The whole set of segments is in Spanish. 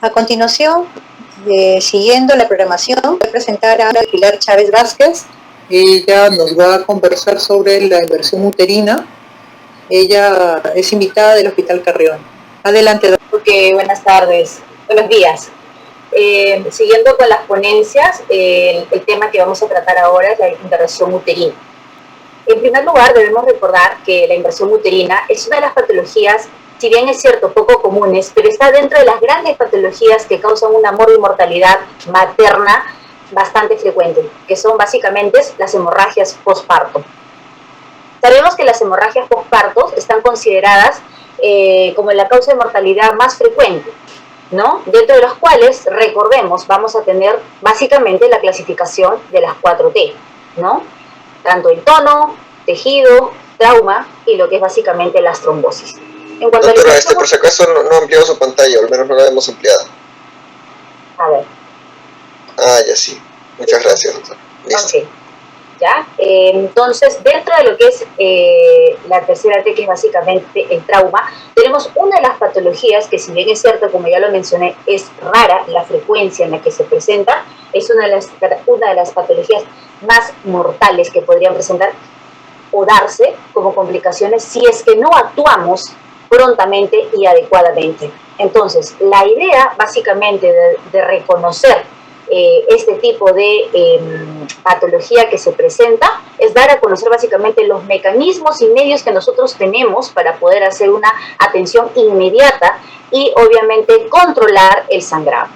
A continuación, siguiendo la programación, voy a presentar a Pilar Chávez Vázquez. Ella nos va a conversar sobre la inversión uterina. Ella es invitada del Hospital Carrión. Adelante. Ok, buenas tardes, buenos días. Siguiendo con las ponencias, el tema que vamos a tratar ahora es la inversión uterina. En primer lugar, debemos recordar que la inversión uterina es una de las patologías, si bien es cierto, poco comunes, pero está dentro de las grandes patologías que causan una mortalidad materna bastante frecuente, que son básicamente las hemorragias postparto. Sabemos que las hemorragias postparto están consideradas como la causa de mortalidad más frecuente, ¿no? Dentro de los cuales, recordemos, vamos a tener básicamente la clasificación de las 4T, ¿no? Tanto el tono, tejido, trauma y lo que es básicamente las trombosis. En cuanto doctora, por si acaso no amplió su pantalla, al menos no la hemos ampliado. A ver. Ah, ya sí. Muchas gracias, doctor. Listo. Okay. ¿Ya? Entonces, dentro de lo que es la tercera T, que es básicamente el trauma, tenemos una de las patologías que, si bien es cierto, como ya lo mencioné, es rara la frecuencia en la que se presenta, es una de las patologías más mortales que podrían presentar o darse como complicaciones si es que no actuamos prontamente y adecuadamente. Entonces, la idea básicamente de reconocer este tipo de patología que se presenta es dar a conocer básicamente los mecanismos y medios que nosotros tenemos para poder hacer una atención inmediata y obviamente controlar el sangrado.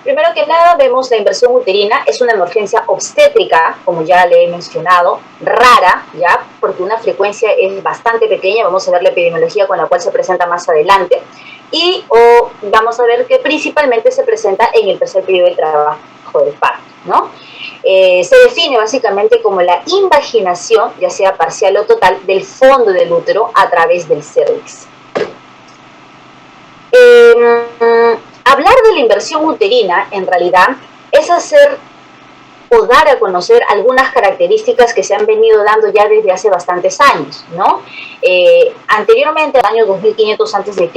Primero que nada vemos la inversión uterina, es una emergencia obstétrica, como ya le he mencionado, rara, ya, porque una frecuencia es bastante pequeña, vamos a ver la epidemiología con la cual se presenta más adelante, y vamos a ver que principalmente se presenta en el tercer periodo del trabajo del parto, ¿no? Se define básicamente como la invaginación, ya sea parcial o total, del fondo del útero a través del cérvix. Hablar de la inversión uterina, en realidad, es hacer o dar a conocer algunas características que se han venido dando ya desde hace bastantes años, ¿no? Anteriormente, en el año 2500 a.C.,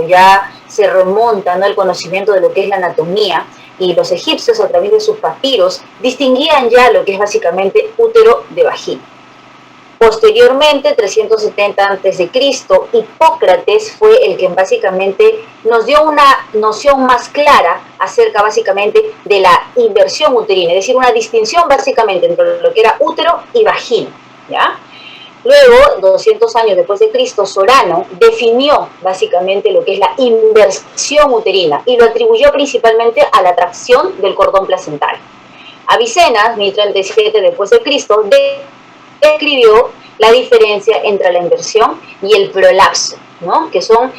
ya se remonta, ¿no?, el conocimiento de lo que es la anatomía, y los egipcios, a través de sus papiros, distinguían ya lo que es básicamente útero de vagina. Posteriormente, 370 a.C., Hipócrates fue el que básicamente nos dio una noción más clara acerca básicamente de la inversión uterina, es decir, una distinción básicamente entre lo que era útero y vagina, ¿ya? Luego, 200 años después de Cristo, Sorano definió básicamente lo que es la inversión uterina y lo atribuyó principalmente a la tracción del cordón placental. Avicenna, 1037 después de Cristo, describió la diferencia entre la inversión y el prolapso, ¿no?, que son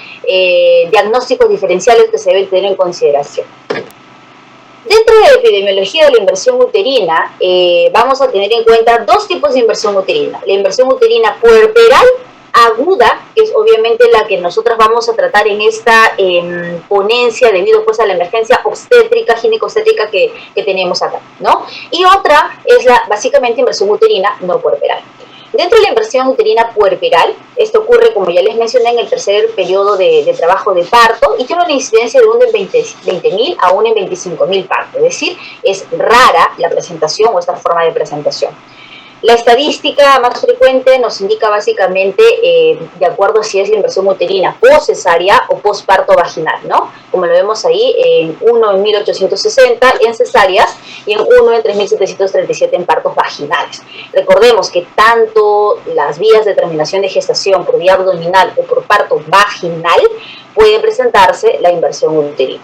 diagnósticos diferenciales que se deben tener en consideración. Dentro de la epidemiología de la inversión uterina, vamos a tener en cuenta dos tipos de inversión uterina. La inversión uterina puerperal aguda, que es obviamente la que nosotros vamos a tratar en esta ponencia debido pues a la emergencia obstétrica, ginecobstétrica que tenemos acá, ¿no? Y otra es la básicamente inversión uterina no puerperal. Dentro de la inversión uterina puerperal, esto ocurre, como ya les mencioné, en el tercer periodo de trabajo de parto y tiene una incidencia de 1 en 20.000 a 1 en 25.000 partos, es decir, es rara la presentación o esta forma de presentación. La estadística más frecuente nos indica básicamente, de acuerdo a si es la inversión uterina post-cesárea o post-parto vaginal, ¿no? Como lo vemos ahí, en 1 en 1860 en cesáreas y en 1 en 3737 en partos vaginales. Recordemos que tanto las vías de terminación de gestación por vía abdominal o por parto vaginal pueden presentarse la inversión uterina.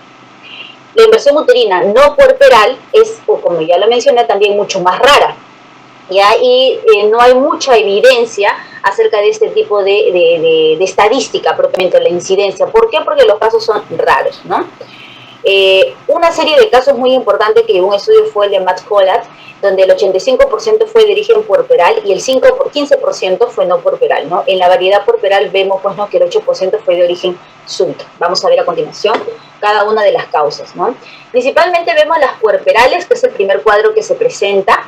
La inversión uterina no puerperal es, o como ya lo mencioné, también mucho más rara. ¿Ya? Y no hay mucha evidencia acerca de este tipo de estadística propiamente, la incidencia. ¿Por qué? Porque los casos son raros, ¿no? Una serie de casos muy importantes que un estudio fue el de Matt Collat, donde el 85% fue de origen puerperal y el 15% fue no puerperal, ¿no? En la variedad puerperal vemos pues, ¿no?, que el 8% fue de origen súbito. Vamos a ver a continuación cada una de las causas, ¿no? Principalmente vemos las puerperales, que es el primer cuadro que se presenta,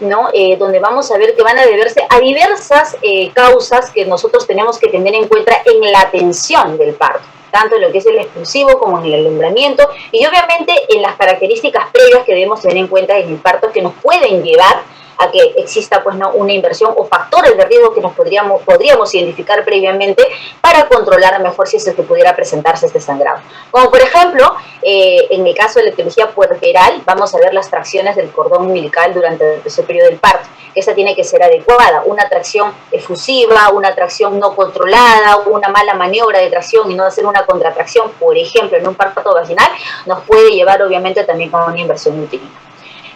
¿no? Donde vamos a ver que van a deberse a diversas causas que nosotros tenemos que tener en cuenta en la atención del parto. tanto en lo que es el expulsivo como en el alumbramiento, y obviamente en las características previas que debemos tener en cuenta en el parto que nos pueden llevar a que exista pues no una inversión o factores de riesgo que nos podríamos identificar previamente para controlar mejor si es que pudiera presentarse este sangrado. Como por ejemplo, en el caso de la etiología puerperal, vamos a ver las tracciones del cordón umbilical durante ese periodo del parto, que esa tiene que ser adecuada, una tracción efusiva, una tracción no controlada, una mala maniobra de tracción y no hacer una contratracción, por ejemplo, en un parto vaginal, nos puede llevar obviamente también a una inversión uterina.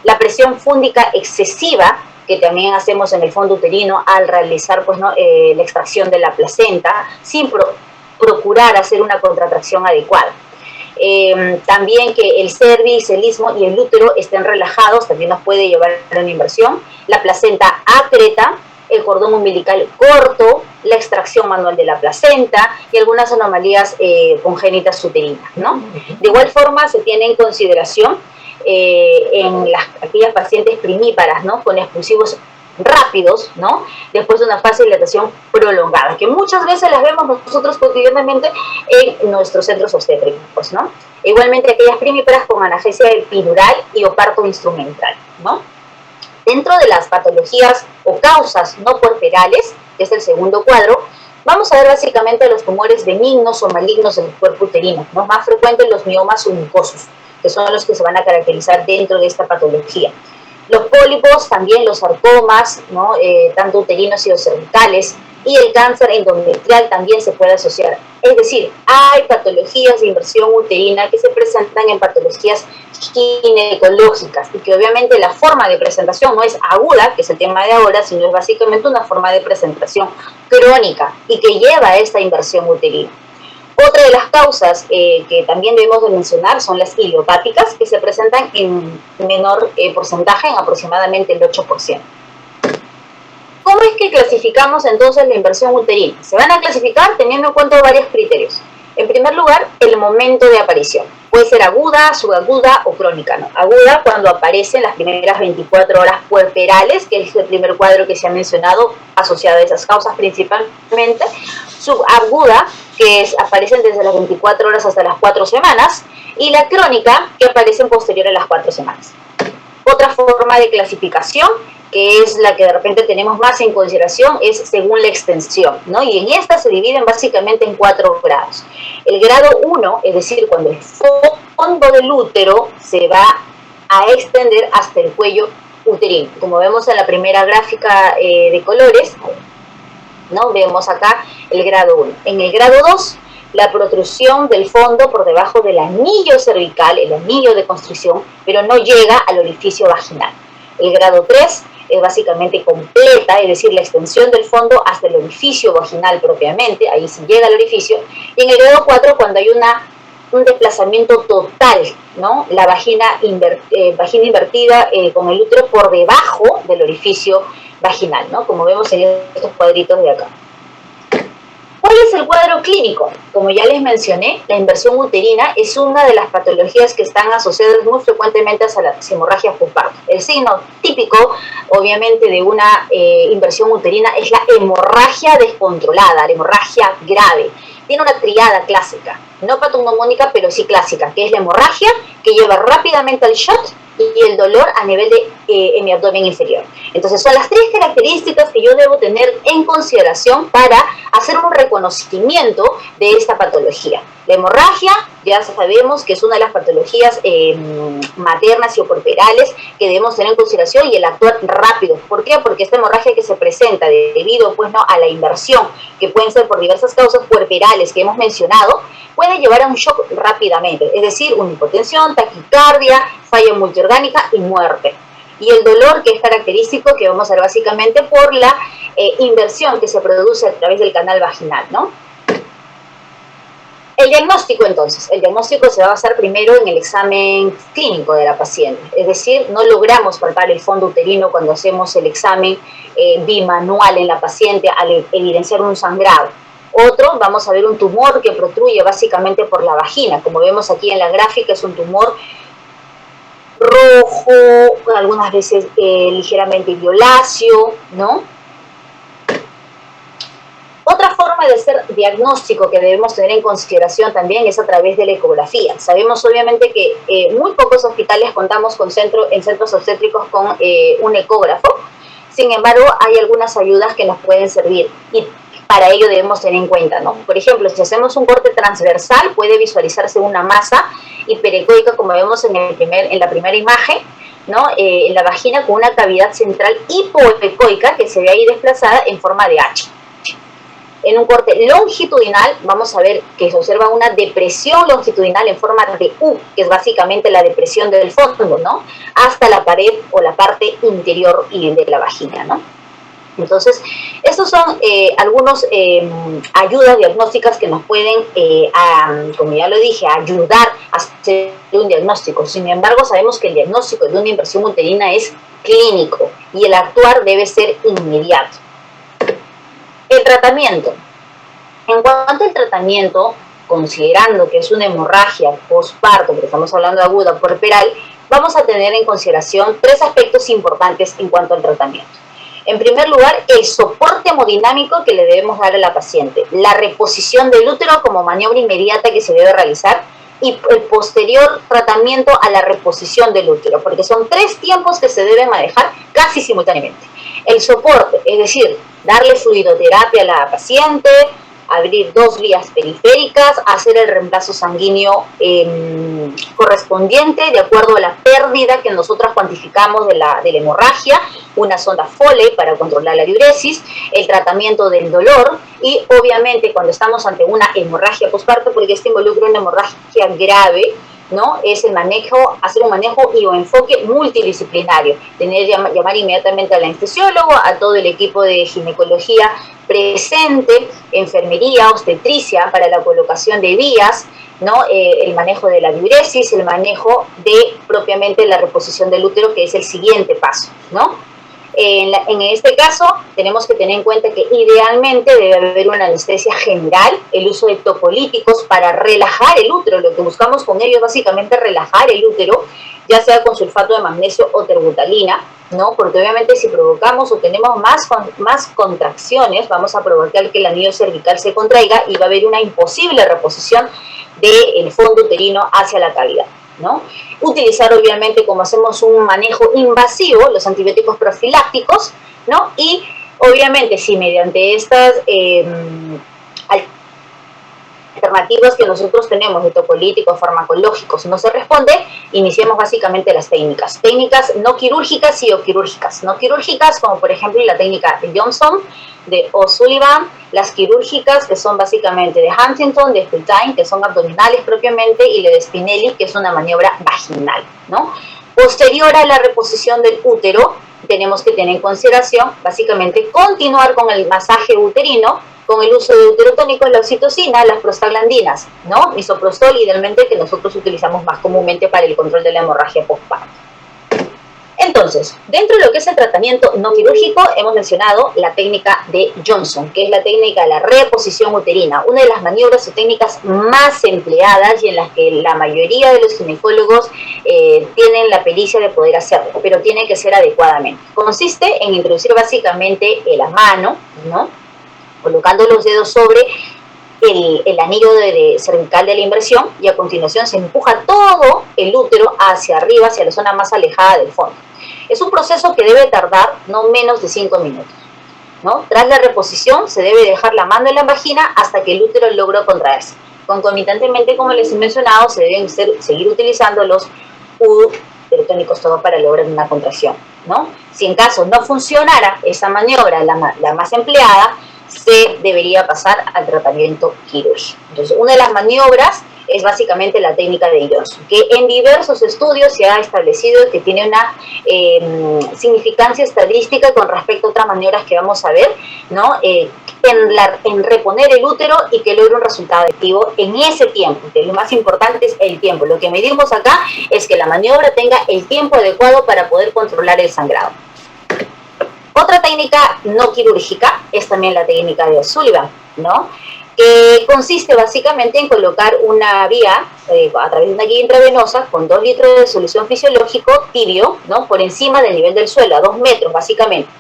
La presión fúndica excesiva, que también hacemos en el fondo uterino al realizar pues, ¿no? La extracción de la placenta, sin procurar hacer una contratracción adecuada. También que el cervix, el istmo y el útero estén relajados, también nos puede llevar a una inversión. La placenta acreta, el cordón umbilical corto, la extracción manual de la placenta y algunas anomalías congénitas uterinas, ¿no? De igual forma se tiene en consideración en aquellas pacientes primíparas, ¿no? Con expulsivos rápidos, ¿no? Después de una fase de dilatación prolongada, que muchas veces las vemos nosotros cotidianamente en nuestros centros obstétricos, ¿no? Igualmente aquellas primíparas con analgesia epidural y o parto instrumental, ¿no? Dentro de las patologías o causas no puerperales, que es el segundo cuadro, vamos a ver básicamente los tumores benignos o malignos del cuerpo uterino, ¿no? Más frecuentes los miomas unicosos, que son los que se van a caracterizar dentro de esta patología. Los pólipos, también los sarcomas, ¿no? Tanto uterinos y cervicales, y el cáncer endometrial también se puede asociar. Es decir, hay patologías de inversión uterina que se presentan en patologías ginecológicas y que obviamente la forma de presentación no es aguda, que es el tema de ahora, sino es básicamente una forma de presentación crónica y que lleva a esta inversión uterina. Otra de las causas que también debemos de mencionar son las idiopáticas, que se presentan en menor porcentaje, en aproximadamente el 8%. ¿Cómo es que clasificamos entonces la inversión uterina? Se van a clasificar teniendo en cuenta varios criterios. En primer lugar, el momento de aparición. Puede ser aguda, subaguda o crónica, ¿no? Aguda cuando aparece en las primeras 24 horas puerperales, que es el primer cuadro que se ha mencionado, asociado a esas causas principalmente. Subaguda, que aparecen desde las 24 horas hasta las 4 semanas. Y la crónica, que aparecen posterior a las 4 semanas. Otra forma de clasificación, que es la que de repente tenemos más en consideración, es según la extensión, ¿no? Y en esta se dividen básicamente en 4 grados. El grado 1, es decir, cuando el fondo del útero se va a extender hasta el cuello uterino. Como vemos en la primera gráfica de colores, ¿no? Vemos acá el grado 1. En el grado 2, la protrusión del fondo por debajo del anillo cervical, el anillo de constricción, pero no llega al orificio vaginal. El grado 3 es básicamente completa, es decir, la extensión del fondo hasta el orificio vaginal propiamente, ahí sí llega al orificio. Y en el grado 4, cuando hay un desplazamiento total, ¿no? La vagina invertida con el útero por debajo del orificio vaginal, ¿no? Como vemos en estos cuadritos de acá. ¿Cuál es el cuadro clínico? Como ya les mencioné, la inversión uterina es una de las patologías que están asociadas muy frecuentemente a las hemorragias postparto. El signo típico, obviamente, de una inversión uterina es la hemorragia descontrolada, la hemorragia grave. Tiene una triada clásica, no patognomónica, pero sí clásica, que es la hemorragia, que lleva rápidamente al shot y el dolor a nivel de mi abdomen inferior. Entonces son las 3 características que yo debo tener en consideración para hacer un reconocimiento de esta patología. La hemorragia, ya sabemos que es una de las patologías maternas y o puerperales que debemos tener en consideración, y el actuar rápido. ¿Por qué? Porque esta hemorragia que se presenta debido pues, ¿no? a la inversión, que pueden ser por diversas causas puerperales que hemos mencionado, puede llevar a un shock rápidamente, es decir, una hipotensión, taquicardia, falla multiorgánica y muerte. Y el dolor, que es característico, que vamos a ver básicamente por la inversión que se produce a través del canal vaginal, ¿no? El diagnóstico, entonces. El diagnóstico se va a basar primero en el examen clínico de la paciente. Es decir, no logramos palpar el fondo uterino cuando hacemos el examen bimanual en la paciente al evidenciar un sangrado. Otro, vamos a ver un tumor que protruye básicamente por la vagina. Como vemos aquí en la gráfica, es un tumor rojo, algunas veces ligeramente violáceo, ¿no? Otra forma tercer diagnóstico que debemos tener en consideración también es a través de la ecografía. Sabemos obviamente que muy pocos hospitales contamos con en centros obstétricos con un ecógrafo. Sin embargo, hay algunas ayudas que nos pueden servir y para ello debemos tener en cuenta, ¿no? Por ejemplo, si hacemos un corte transversal, puede visualizarse una masa hiperecoica, como vemos en la primera imagen, ¿no? En la vagina con una cavidad central hipoecoica que se ve ahí desplazada en forma de H. En un corte longitudinal vamos a ver que se observa una depresión longitudinal en forma de U, que es básicamente la depresión del fondo, ¿no? Hasta la pared o la parte interior de la vagina, ¿no? Entonces, estos son algunos ayudas diagnósticas que nos pueden, como ya lo dije, ayudar a hacer un diagnóstico. Sin embargo, sabemos que el diagnóstico de una inversión uterina es clínico y el actuar debe ser inmediato. El tratamiento. En cuanto al tratamiento, considerando que es una hemorragia postparto, porque estamos hablando de aguda puerperal, vamos a tener en consideración 3 aspectos importantes en cuanto al tratamiento. En primer lugar, el soporte hemodinámico que le debemos dar a la paciente, la reposición del útero como maniobra inmediata que se debe realizar y el posterior tratamiento a la reposición del útero, porque son 3 tiempos que se deben manejar casi simultáneamente. El soporte, es decir, darle fluidoterapia a la paciente, abrir 2 vías periféricas, hacer el reemplazo sanguíneo correspondiente de acuerdo a la pérdida que nosotros cuantificamos de la hemorragia, una sonda Foley para controlar la diuresis, el tratamiento del dolor y obviamente cuando estamos ante una hemorragia postparto, porque este involucra una hemorragia grave, ¿no? Es el manejo, hacer un manejo y o enfoque multidisciplinario, llamar inmediatamente al anestesiólogo, a todo el equipo de ginecología presente, enfermería, obstetricia para la colocación de vías, ¿no? El manejo de la diuresis, el manejo de propiamente la reposición del útero, que es el siguiente paso, ¿no? En este caso, tenemos que tener en cuenta que idealmente debe haber una anestesia general, el uso de tocolíticos para relajar el útero. Lo que buscamos con ello es básicamente relajar el útero, ya sea con sulfato de magnesio o terbutalina, ¿no? Porque obviamente si provocamos o tenemos más contracciones, vamos a provocar que el anillo cervical se contraiga y va a haber una imposible reposición del fondo uterino hacia la cavidad, ¿no? Utilizar obviamente, como hacemos un manejo invasivo, los antibióticos profilácticos, ¿no? Y obviamente si mediante estas alternativas que nosotros tenemos de tocolíticos, farmacológicos, no se responde, iniciemos básicamente las técnicas no quirúrgicas y o quirúrgicas. No quirúrgicas, como por ejemplo la técnica de Johnson, de O'Sullivan, las quirúrgicas que son básicamente de Huntington, de Fulton, que son abdominales propiamente, y la de Spinelli, que es una maniobra vaginal, ¿no? Posterior a la reposición del útero, tenemos que tener en consideración básicamente continuar con el masaje uterino, con el uso de uterotónicos, la oxitocina, las prostaglandinas, ¿no? Misoprostol, idealmente, que nosotros utilizamos más comúnmente para el control de la hemorragia postparto. Entonces, dentro de lo que es el tratamiento no quirúrgico, hemos mencionado la técnica de Johnson, que es la técnica de la reposición uterina, una de las maniobras o técnicas más empleadas y en las que la mayoría de los ginecólogos tienen la pericia de poder hacerlo, pero tiene que ser adecuadamente. Consiste en introducir básicamente la mano, ¿no? Colocando los dedos sobre el anillo cervical de la inversión y a continuación se empuja todo el útero hacia arriba, hacia la zona más alejada del fondo. Es un proceso que debe tardar no menos de 5 minutos, ¿no? Tras la reposición se debe dejar la mano en la vagina hasta que el útero logre contraerse. Concomitantemente, como les he mencionado, se deben seguir utilizando los uterotónicos todo para lograr una contracción, ¿no? Si en caso no funcionara esa maniobra, la más empleada, se debería pasar al tratamiento quirúrgico. Entonces, una de las maniobras es básicamente la técnica de Johnson, que en diversos estudios se ha establecido que tiene una significancia estadística con respecto a otras maniobras que vamos a ver, ¿no? En reponer el útero y que logre un resultado efectivo en ese tiempo. Que lo más importante es el tiempo. Lo que medimos acá es que la maniobra tenga el tiempo adecuado para poder controlar el sangrado. Otra técnica no quirúrgica es también la técnica de O'Sullivan, ¿no? Que consiste básicamente en colocar una vía a través de una guía intravenosa con 2 litros de solución fisiológico tibio, ¿no? Por encima del nivel del suelo, a 2 metros básicamente.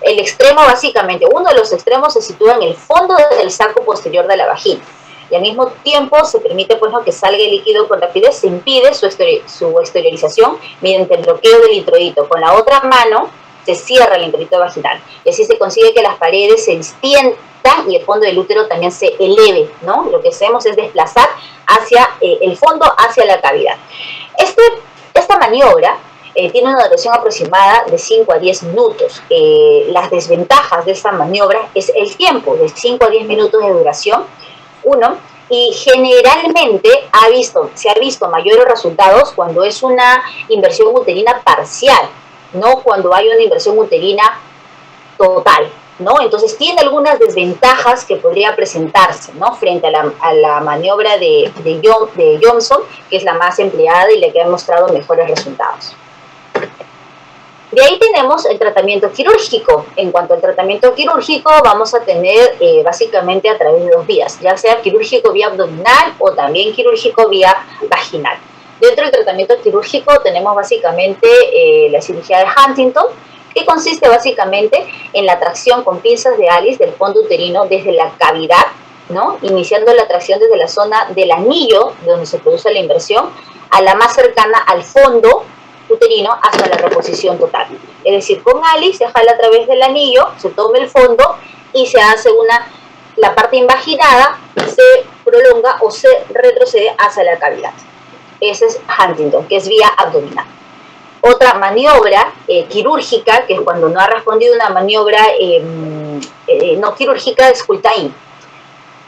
El extremo básicamente, uno de los extremos se sitúa en el fondo del saco posterior de la vagina. Y al mismo tiempo se permite pues, ¿no? que salga el líquido con rapidez, se impide su exteriorización mediante el bloqueo del introito. Con la otra mano se cierra el introito vaginal y así se consigue que las paredes se extiendan y el fondo del útero también se eleve, ¿no? Lo que hacemos es desplazar hacia el fondo, hacia la cavidad. Esta maniobra tiene una duración aproximada de 5 a 10 minutos. Las desventajas de esta maniobra es el tiempo, de 5 a 10 minutos de duración, y generalmente se ha visto mayores resultados cuando es una inversión uterina parcial, no cuando hay una inversión uterina total, ¿no? Entonces tiene algunas desventajas que podría presentarse, ¿no? Frente a la maniobra de Johnson, que es la más empleada y la que ha mostrado mejores resultados. De ahí tenemos el tratamiento quirúrgico. En cuanto al tratamiento quirúrgico, vamos a tener básicamente a través de 2 vías, ya sea quirúrgico vía abdominal o también quirúrgico vía vaginal. Dentro del tratamiento quirúrgico tenemos básicamente la cirugía de Huntington, que consiste básicamente en la tracción con pinzas de Alice del fondo uterino desde la cavidad, ¿no? Iniciando la tracción desde la zona del anillo, donde se produce la inversión, a la más cercana al fondo uterino hasta la reposición total. Es decir, con Alice se jala a través del anillo, se toma el fondo y se hace la parte invaginada se prolonga o se retrocede hacia la cavidad. Ese es Huntington, que es vía abdominal. Otra maniobra quirúrgica, que es cuando no ha respondido una maniobra no quirúrgica, es Kultain,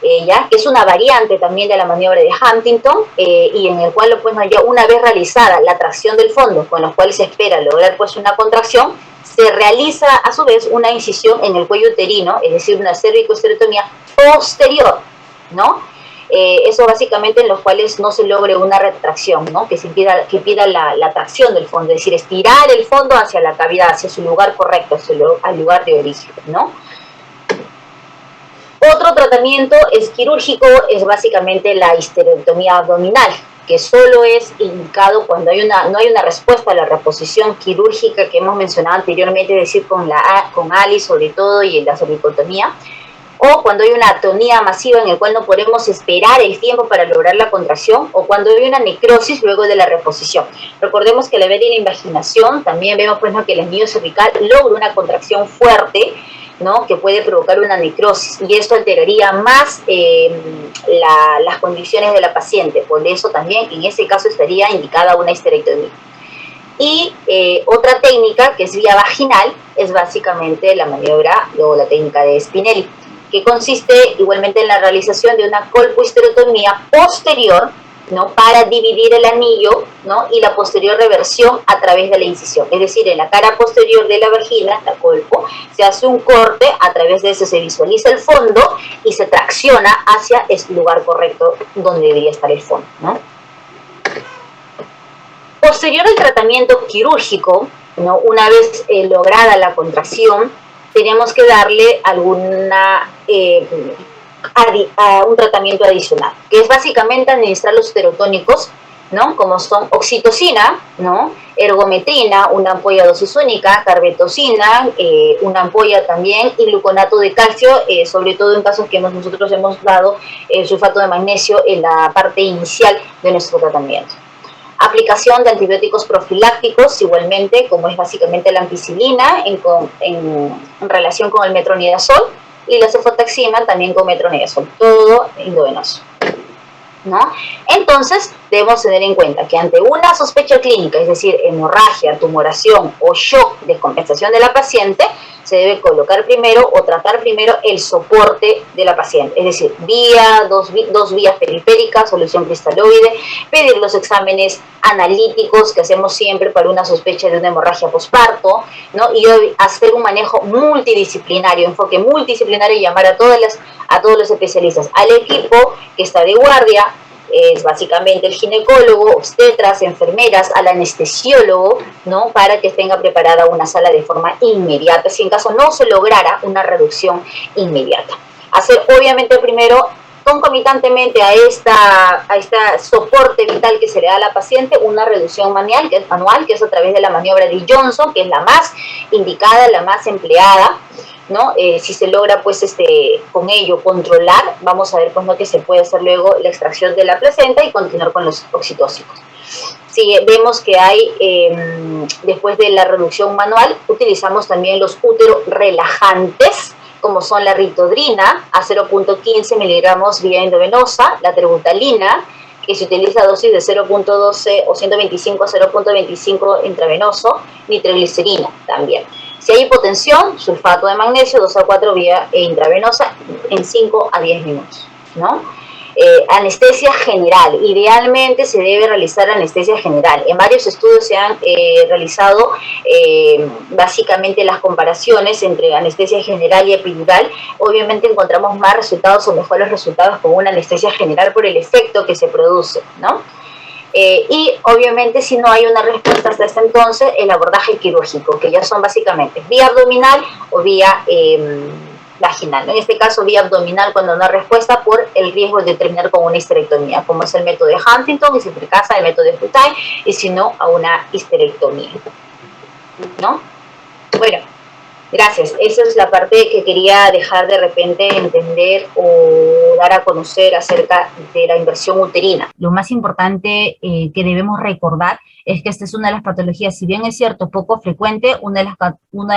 que es una variante también de la maniobra de Huntington, y en el cual pues, ya una vez realizada la tracción del fondo, con lo cual se espera lograr pues, una contracción, se realiza a su vez una incisión en el cuello uterino, es decir, una cervicoesterectomía posterior, ¿no? Eso básicamente en los cuales no se logre una retracción, ¿no? Que pida la tracción del fondo, es decir, estirar el fondo hacia la cavidad, hacia su lugar correcto, al lugar de origen, ¿no? Otro tratamiento es quirúrgico, es básicamente la histerectomía abdominal, que solo es indicado cuando no hay una respuesta a la reposición quirúrgica que hemos mencionado anteriormente, es decir, con Alice sobre todo y en la cervicotomía, o cuando hay una atonía masiva en el cual no podemos esperar el tiempo para lograr la contracción, o cuando hay una necrosis luego de la reposición. Recordemos que al haber la invaginación también vemos pues, ¿no? que el anillo cervical logra una contracción fuerte, ¿no? que puede provocar una necrosis, y esto alteraría más las condiciones de la paciente. Por eso también en ese caso estaría indicada una histerectomía. Y otra técnica que es vía vaginal es básicamente la maniobra o la técnica de Spinelli, que consiste igualmente en la realización de una colpohisterectomía posterior, ¿no? para dividir el anillo, ¿no? y la posterior reversión a través de la incisión. Es decir, en la cara posterior de la vagina, la colpo, se hace un corte, a través de eso se visualiza el fondo y se tracciona hacia el lugar correcto donde debería estar el fondo, ¿no? Posterior al tratamiento quirúrgico, ¿no? una vez lograda la contracción, tenemos que darle un tratamiento adicional, que es básicamente administrar los serotónicos, ¿no? como son oxitocina, ¿no? ergometrina, una ampolla dosis única, carbetocina, una ampolla también, y gluconato de calcio, sobre todo en casos que nosotros hemos dado el sulfato de magnesio en la parte inicial de nuestro tratamiento. Aplicación de antibióticos profilácticos, igualmente, como es básicamente la ampicilina en relación con el metronidazol, y la cefotaxima también con metronidazol, todo endovenoso, ¿no? Entonces, debemos tener en cuenta que ante una sospecha clínica, es decir, hemorragia, tumoración o shock, descompensación de la paciente, se debe colocar primero o tratar primero el soporte de la paciente, es decir, dos vías periféricas, solución cristaloide, pedir los exámenes analíticos que hacemos siempre para una sospecha de una hemorragia posparto, ¿no? y hacer un manejo multidisciplinario, enfoque multidisciplinario, y llamar a todos los especialistas, al equipo que está de guardia, es básicamente el ginecólogo, obstetras, enfermeras, al anestesiólogo, ¿no? para que tenga preparada una sala de forma inmediata, si en caso no se lograra una reducción inmediata. Hacer obviamente primero concomitantemente a este soporte vital que se le da a la paciente, una reducción manual, que es a través de la maniobra de Johnson, que es la más indicada, la más empleada, ¿no? Si se logra, pues, con ello controlar, vamos a ver, pues, ¿no?, que se puede hacer luego la extracción de la placenta y continuar con los oxitóxicos. Si vemos que hay, después de la reducción manual, utilizamos también los úteros relajantes, como son la ritodrina a 0.15 miligramos vía endovenosa, la terbutalina, que se utiliza a dosis de 0.12 o 125 a 0.25 intravenoso, nitroglicerina también. Si hay hipotensión, sulfato de magnesio, 2 a 4 vía intravenosa en 5 a 10 minutos, ¿no? Anestesia general. Idealmente se debe realizar anestesia general. En varios estudios se han realizado básicamente las comparaciones entre anestesia general y epidural. Obviamente encontramos más resultados o mejores resultados con una anestesia general por el efecto que se produce, ¿no? Y obviamente si no hay una respuesta hasta ese entonces, el abordaje quirúrgico, que ya son básicamente vía abdominal o vía vaginal. En este caso, vía abdominal cuando no hay respuesta por el riesgo de terminar con una histerectomía, como es el método de Huntington, y si fracasa el método de Hutain, y si no, a una histerectomía, ¿no? Bueno, gracias. Esa es la parte que quería dejar de repente entender o dar a conocer acerca de la inversión uterina. Lo más importante que debemos recordar es que esta es una de las patologías, si bien es cierto, poco frecuente, una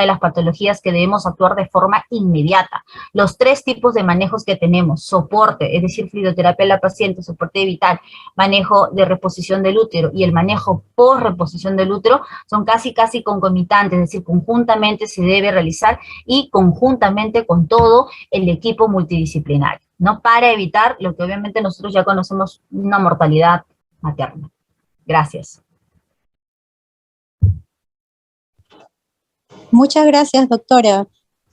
de las patologías que debemos actuar de forma inmediata. Los 3 tipos de manejos que tenemos, soporte, es decir, fluidoterapia a la paciente, soporte vital, manejo de reposición del útero y el manejo post reposición del útero, son casi concomitantes, es decir, conjuntamente se debe realizar y conjuntamente con todo el equipo multidisciplinario, ¿no? Para evitar lo que obviamente nosotros ya conocemos, una mortalidad materna. Gracias. Muchas gracias, doctora.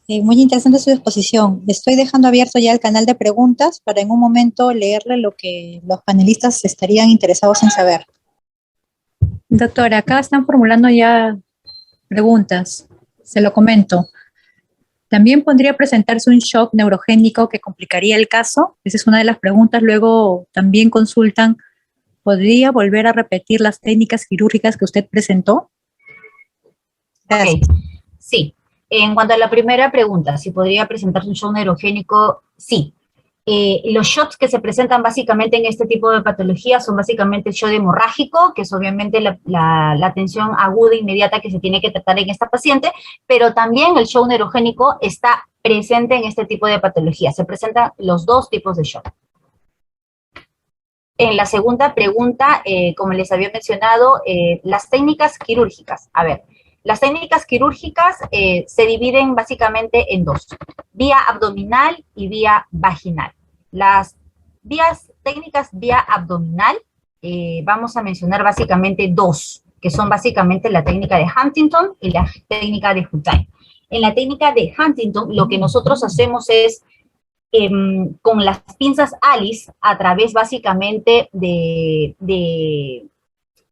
Muy interesante su exposición. Estoy dejando abierto ya el canal de preguntas para en un momento leerle lo que los panelistas estarían interesados en saber. Doctora, acá están formulando ya preguntas. Se lo comento. ¿También podría presentarse un shock neurogénico que complicaría el caso? Esa es una de las preguntas. Luego también consultan, ¿podría volver a repetir las técnicas quirúrgicas que usted presentó? Gracias. Okay. Sí. En cuanto a la primera pregunta, si podría presentarse un shock neurogénico, sí. Los shocks que se presentan básicamente en este tipo de patologías son básicamente el shock hemorrágico, que es obviamente la tensión aguda inmediata que se tiene que tratar en esta paciente, pero también el shock neurogénico está presente en este tipo de patologías. Se presentan los 2 tipos de shock. En la segunda pregunta, como les había mencionado, las técnicas quirúrgicas. A ver, las técnicas quirúrgicas se dividen básicamente en 2, vía abdominal y vía vaginal. Las técnicas vía abdominal, vamos a mencionar básicamente 2, que son básicamente la técnica de Huntington y la técnica de Hutain. En la técnica de Huntington, lo que nosotros hacemos es, con las pinzas Alice, a través básicamente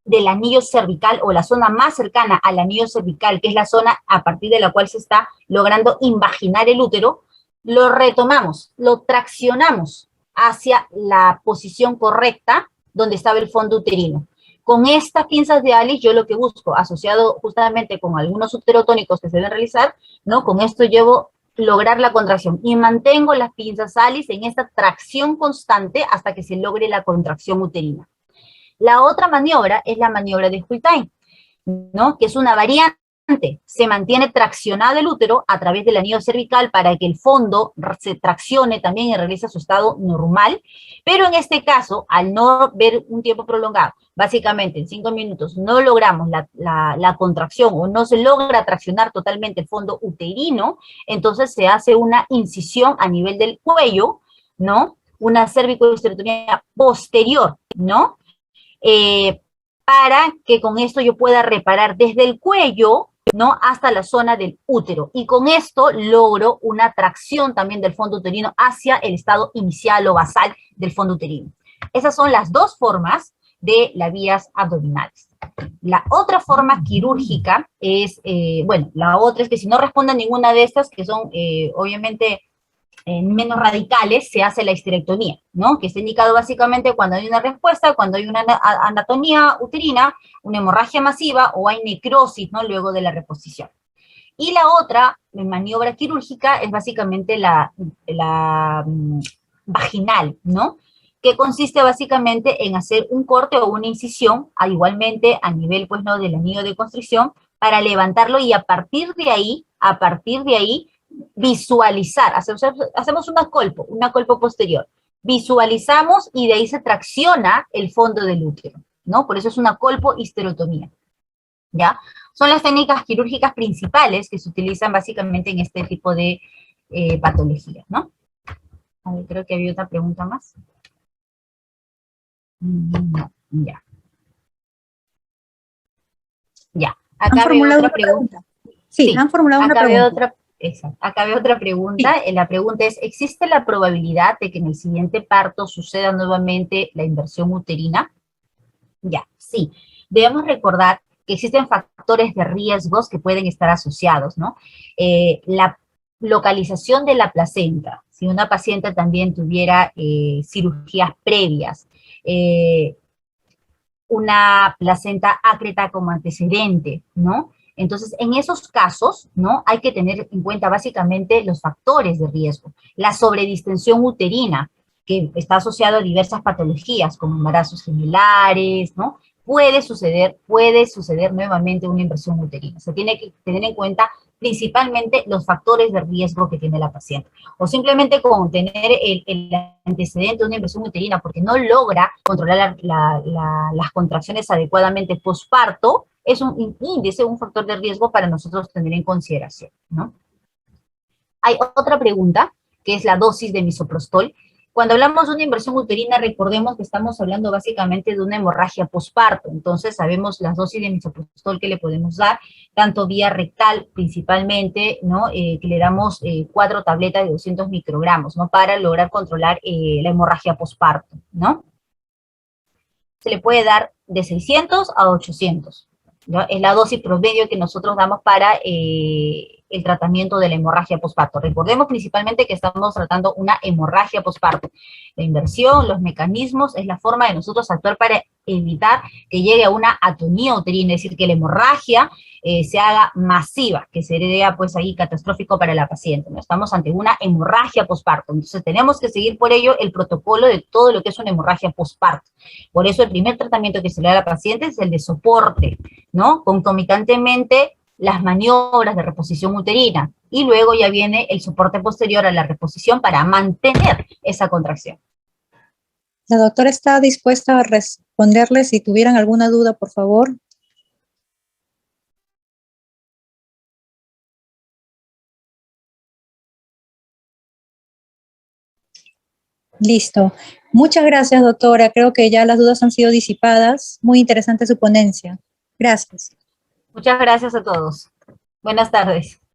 del anillo cervical o la zona más cercana al anillo cervical, que es la zona a partir de la cual se está logrando invaginar el útero, lo retomamos, lo traccionamos hacia la posición correcta donde estaba el fondo uterino. Con estas pinzas de Alice yo lo que busco, asociado justamente con algunos uterotónicos que se deben realizar, ¿no? Con esto llevo lograr la contracción y mantengo las pinzas Alice en esta tracción constante hasta que se logre la contracción uterina. La otra maniobra es la maniobra de Hutain, ¿no? Que es una variante. Se mantiene traccionado el útero a través del anillo cervical para que el fondo se traccione también y realice su estado normal, pero en este caso, al no ver un tiempo prolongado, básicamente en 5 minutos no logramos la contracción o no se logra traccionar totalmente el fondo uterino, entonces se hace una incisión a nivel del cuello, ¿no? Una cervicohisterectomía posterior, ¿no? Para que con esto yo pueda reparar desde el cuello, ¿no? Hasta la zona del útero. Y con esto logro una tracción también del fondo uterino hacia el estado inicial o basal del fondo uterino. Esas son las 2 formas de las vías abdominales. La otra forma quirúrgica es, bueno, la otra es que si no responden ninguna de estas, que son obviamente menos radicales, se hace la histerectomía, ¿no? Que está indicado básicamente cuando hay una respuesta, cuando hay una anatomía uterina, una hemorragia masiva o hay necrosis, ¿no? Luego de la reposición. Y la otra maniobra quirúrgica es básicamente la vaginal, ¿no? Que consiste básicamente en hacer un corte o una incisión, igualmente a nivel, pues, ¿no?, del anillo de constricción, para levantarlo y a partir de ahí, visualizar, hacemos una colpo posterior, visualizamos y de ahí se tracciona el fondo del útero, ¿no? Por eso es una colpohisterotomía, ¿ya? Son las técnicas quirúrgicas principales que se utilizan básicamente en este tipo de patologías, ¿no? A ver, creo que había otra pregunta más. No, ya. Ya, acá veo otra pregunta. Sí, han formulado una pregunta. Acá veo otra pregunta. Sí. La pregunta es, ¿existe la probabilidad de que en el siguiente parto suceda nuevamente la inversión uterina? Ya, sí. Debemos recordar que existen factores de riesgos que pueden estar asociados, ¿no? La localización de la placenta, si una paciente también tuviera cirugías previas, una placenta ácreta como antecedente, ¿no? Entonces, en esos casos, ¿no?, hay que tener en cuenta básicamente los factores de riesgo. La sobredistensión uterina, que está asociado a diversas patologías, como embarazos gemelares, ¿no? Puede suceder nuevamente una inversión uterina. Se tiene que tener en cuenta principalmente los factores de riesgo que tiene la paciente. O simplemente con tener el antecedente de una inversión uterina porque no logra controlar las contracciones adecuadamente postparto, es un índice, un factor de riesgo para nosotros tener en consideración, ¿no? Hay otra pregunta, que es la dosis de misoprostol. Cuando hablamos de una inversión uterina, recordemos que estamos hablando básicamente de una hemorragia posparto. Entonces, sabemos las dosis de misoprostol que le podemos dar, tanto vía rectal principalmente, ¿no? Que le damos 4 tabletas de 200 microgramos, ¿no? Para lograr controlar la hemorragia posparto, ¿no? Se le puede dar de 600 a 800, ¿no? Es la dosis promedio que nosotros damos para el tratamiento de la hemorragia posparto. Recordemos principalmente que estamos tratando una hemorragia posparto. La inversión, los mecanismos, es la forma de nosotros actuar para evitar que llegue a una atonía uterina, es decir, que la hemorragia se haga masiva, que sería pues ahí catastrófico para la paciente, ¿no? Estamos ante una hemorragia posparto, entonces tenemos que seguir por ello el protocolo de todo lo que es una hemorragia posparto. Por eso el primer tratamiento que se le da a la paciente es el de soporte, ¿no? Concomitantemente las maniobras de reposición uterina, y luego ya viene el soporte posterior a la reposición para mantener esa contracción. La doctora está dispuesta a responderle si tuvieran alguna duda, por favor. Listo. Muchas gracias, doctora. Creo que ya las dudas han sido disipadas. Muy interesante su ponencia. Gracias. Muchas gracias a todos. Buenas tardes.